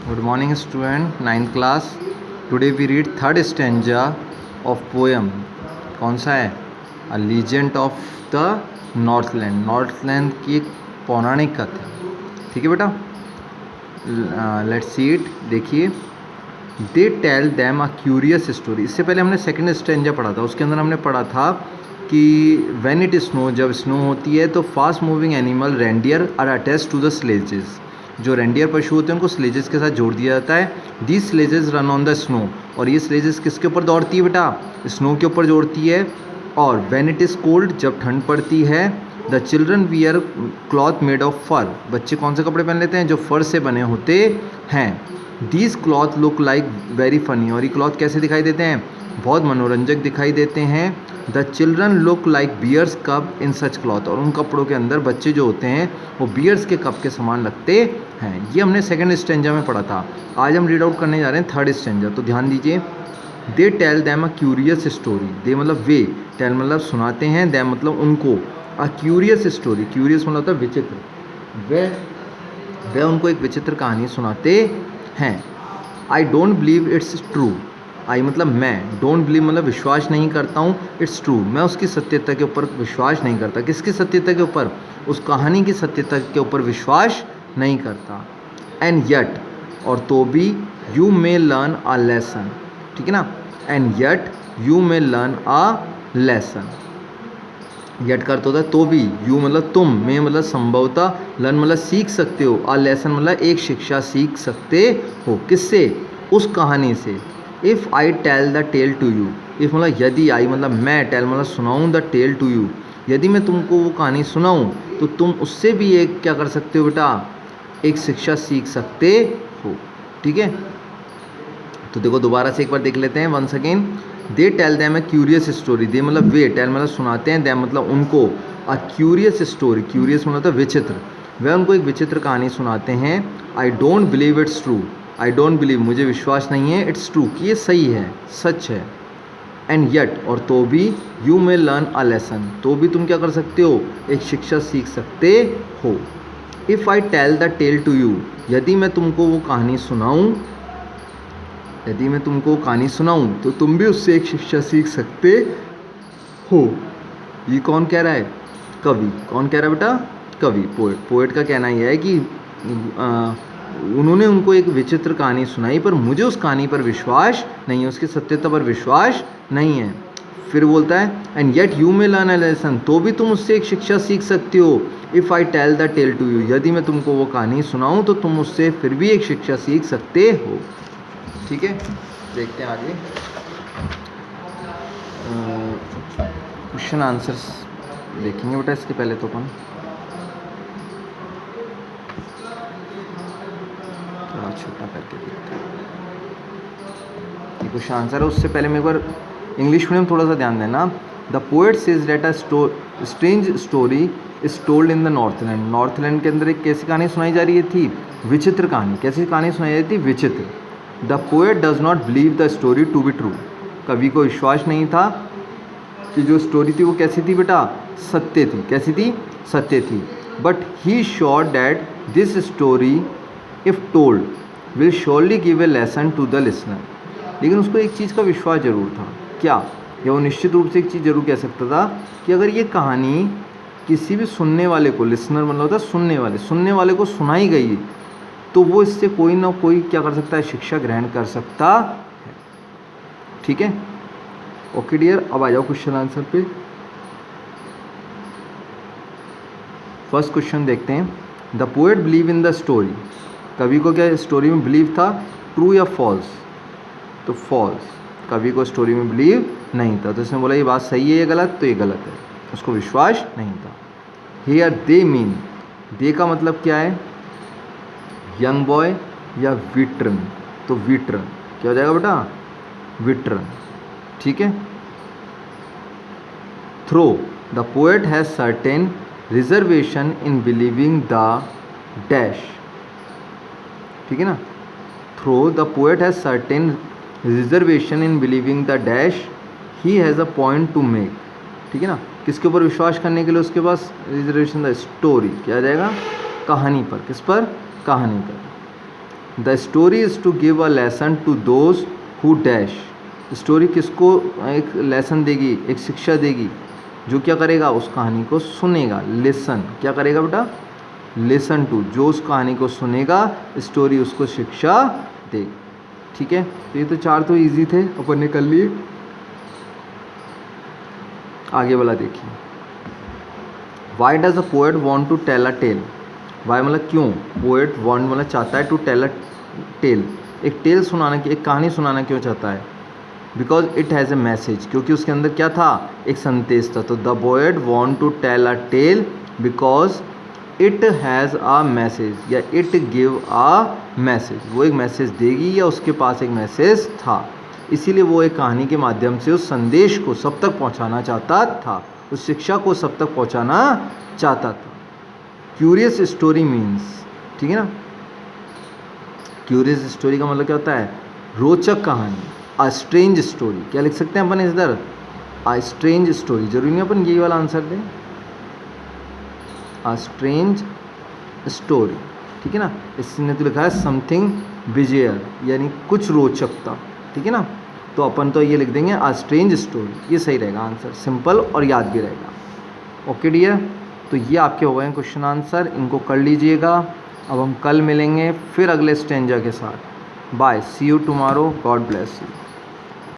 Good morning student, 9th class. Today we read third stanza of poem. कौन सा है? A Legend of the Northland. Northland की एक पौराणिक कथा. ठीक है बेटा. Let's see it. देखिए. They tell them a curious story. इससे पहले हमने सेकंड स्टेंजा पढ़ा था. उसके अंदर हमने पढ़ा था कि when it snow, जब स्नो होती है तो fast moving animal reindeer are attach to the sledges. जो रेंडियर पशु होते हैं उनको स्लेजेस के साथ जोड़ दिया जाता है. These sledges run on the snow. और ये स्लेजेस किसके ऊपर दौड़ती है बेटा? स्नो के ऊपर जोड़ती है. और व्हेन इट इज़ कोल्ड, जब ठंड पड़ती है, the children wear cloth made of fur. बच्चे कौन से कपड़े पहन लेते हैं? जो फर से बने होते हैं. These cloth look like very funny. और ये क्लॉथ कैसे दिखाई देते हैं? बहुत मनोरंजक दिखाई देते हैं. The children look like bears cub in such cloth. और उन कपड़ों के अंदर बच्चे जो होते हैं वो बियर्स के कप के समान लगते हैं. ये हमने सेकंड स्टेंजा में पढ़ा था. आज हम रीड आउट करने जा रहे हैं थर्ड स्टेंजा. तो ध्यान दीजिए. They tell them a curious story. They मतलब वे, टेल मतलब सुनाते हैं, दैम मतलब उनको. अ क्यूरियस स्टोरी, क्यूरियस मतलब होता है विचित्र. वे उनको एक विचित्र कहानी सुनाते हैं. I don't believe it's true. I मतलब मैं, डोंट बिलीव मतलब विश्वास नहीं करता हूँ, इट्स ट्रू मैं उसकी सत्यता के ऊपर विश्वास नहीं करता. किसकी सत्यता के ऊपर? उस कहानी की सत्यता के ऊपर विश्वास नहीं करता. एंड येट, और तो भी, you may learn a lesson. ठीक है ना. And yet you may learn a lesson. Yet का अर्थ होता है तो भी, यू मतलब तुम, मे मतलब संभवतः, लर्न मतलब सीख सकते हो, आ लेसन मतलब एक शिक्षा सीख सकते हो. किससे? उस कहानी से. If I tell the tale to you. If मतलब यदि, आई मतलब मैं, टेल मतलब सुनाऊँ, द टेल टू यू यदि मैं तुमको वो कहानी सुनाऊँ तो तुम उससे भी एक क्या कर सकते हो बेटा? एक शिक्षा सीख सकते हो. ठीक है. तो देखो दोबारा से एक बार देख लेते हैं. Once again. They tell them a curious story. They मतलब वे, टेल मतलब सुनाते हैं, दैम मतलब उनको. अ क्यूरियस स्टोरी, क्यूरियस मतलब होता है विचित्र. वह उनको एक विचित्र कहानी सुनाते हैं. I don't believe it's true. I don't believe मुझे विश्वास नहीं है, इट्स ट्रू कि ये सही है, सच है. एंड येट और तो भी, you may learn a lesson तो भी तुम क्या कर सकते हो? एक शिक्षा सीख सकते हो. If I tell the tale to you. यदि मैं तुमको वो कहानी सुनाऊँ, यदि मैं तुमको कहानी सुनाऊँ तो तुम भी उससे एक शिक्षा सीख सकते हो. ये कौन कह रहा है? कवि. कौन कह रहा है बेटा? कवि, पोएट. पोएट का कहना यह है कि उन्होंने उनको एक विचित्र कहानी सुनाई पर मुझे उस कहानी पर विश्वास नहीं है, उसकी सत्यता पर विश्वास नहीं है. फिर बोलता है and yet you may learn a lesson तो भी तुम उससे एक शिक्षा सीख सकते हो. If I tell the tale to you. यदि मैं तुमको वो कहानी सुनाऊँ तो तुम उससे फिर भी एक शिक्षा सीख सकते हो. ठीक है. देखते हैं आगे. क्वेश्चन आंसर्स देखेंगे बेटा. इसके पहले तो अपन थोड़ा छोटा करके देखते हैं. ये क्वेश्चन आंसर है. उससे पहले मैं एक बार इंग्लिश मीडियम थोड़ा सा ध्यान देना. The poet says that a strange story is told in the Northland. Northland के अंदर एक कैसी कहानी सुनाई जा रही थी? विचित्र कहानी. कैसी कहानी सुनाई जा रही थी? विचित्र. The poet does not believe the story to be true. कवि को विश्वास नहीं था कि जो स्टोरी थी वो कैसी थी बेटा? सत्य थी. कैसी थी? सत्य थी. But he sure that this story if told will surely give a lesson to the listener. लेकिन उसको एक चीज़ का विश्वास जरूर था. क्या? या वो निश्चित रूप से एक चीज़ जरूर कह सकता था कि अगर ये कहानी किसी भी सुनने वाले को, लिसनर मतलब होता है सुनने वाले को सुनाई गई तो वो इससे कोई ना कोई क्या कर सकता है? शिक्षा ग्रहण कर सकता है. ठीक है. Okay dear. अब आ जाओ क्वेश्चन आंसर पे. फर्स्ट क्वेश्चन देखते हैं. The poet believe in the story. कवि को क्या स्टोरी में बिलीव था? ट्रू या फॉल्स? तो फॉल्स. कवि को स्टोरी में बिलीव नहीं था. तो इसने बोला ये बात सही है या गलत? तो ये गलत है. उसको विश्वास नहीं था. Here they mean. दे का मतलब क्या है? यंग बॉय या विट्रन. तो विट्रन क्या हो जाएगा बेटा? विट्रन. ठीक है. Though. The poet has certain reservation in believing the dash. ठीक है ना. Though the poet has certain reservation in believing the dash he has a point to make. ठीक है ना. किसके ऊपर विश्वास करने के लिए उसके पास रिजर्वेशन? The story. क्या आ जाएगा? कहानी पर. किस पर? कहानी पर. The story is to give a lesson to those who dash. Story किसको एक लेसन देगी, एक शिक्षा देगी, जो क्या करेगा, उस कहानी को सुनेगा। लिसन क्या करेगा बेटा, लिसन टू, जो उस कहानी को सुनेगा स्टोरी उसको शिक्षा देगी। ठीक है, तो ये तो चार तो इजी थे, अपन ने कर लिए। आगे वाला देखिए, why does a poet want to tell a tale. Why मतलब क्यों, पोएट वॉन्ट मतलब चाहता है, टू टेल अ टेल, एक टेल सुनाना, एक कहानी सुनाना क्यों चाहता है, because it has a message, क्योंकि उसके अंदर क्या था, एक संदेश था। तो the poet want to tell a tale because it has a message, या इट गिव आ मैसेज, वो एक मैसेज देगी या उसके पास एक मैसेज था, इसीलिए वो एक कहानी के माध्यम से उस संदेश को सब तक पहुंचाना चाहता था, उस शिक्षा को सब तक पहुंचाना चाहता था। क्यूरियस स्टोरी मीन्स, ठीक है ना, क्यूरियस स्टोरी का मतलब क्या होता है, रोचक कहानी। अ स्ट्रेंज स्टोरी, क्या लिख सकते हैं अपन इधर, अ स्ट्रेंज स्टोरी, जरूरी नहीं अपन यही वाला आंसर दें, अ स्ट्रेंज स्टोरी, ठीक है ना। इसने तो लिखा है समथिंग बिजेयर, यानी कुछ रोचकता, ठीक है ना, तो अपन तो ये लिख देंगे अ स्ट्रेंज स्टोरी, ये सही रहेगा आंसर, सिंपल और याद भी रहेगा। ओके डियर, तो ये आपके हो गए हैं क्वेश्चन आंसर, इनको कर लीजिएगा। अब हम कल मिलेंगे फिर अगले स्टेंजा के साथ। Bye, see you tomorrow, God bless you.